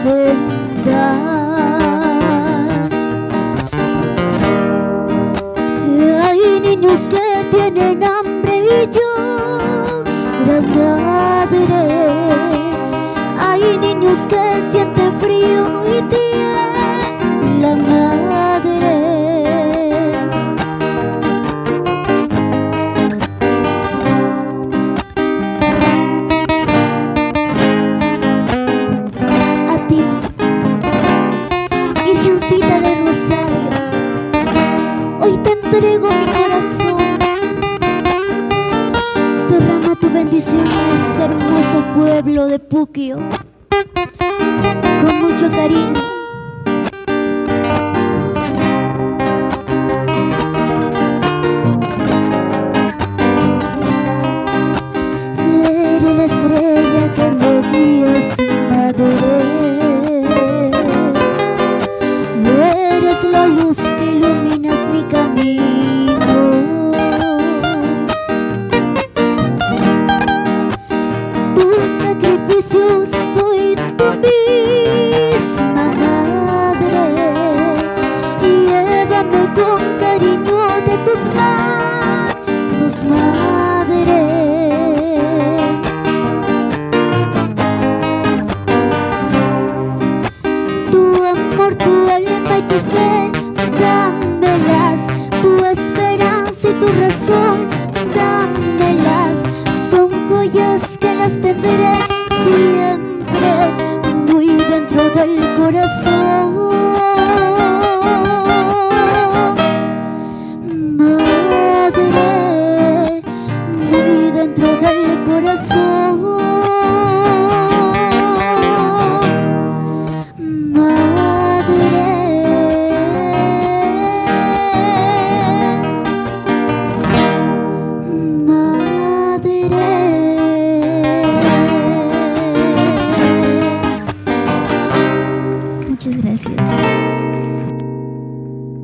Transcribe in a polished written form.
sendas. Hay niños que tienen hambre y lloran madre. Hay niños que sienten frío y tiemblan madre. A ti, Virgencita del Rosario, hoy te entrego mi corazón. Derrama tu bendición a este hermoso pueblo de Puquio con mucho cariño. Eres la estrella que me guía sin madre. Eres la luz que iluminas mi camino. Tu sacrificio soy tu misma madre. Llévame con cariño de tus manos, madre. Tu amor, tu alma y tu fe, dámelas. Tu esperanza y tu razón, dámelas. Son joyas que las tendré siempre muy dentro del corazón.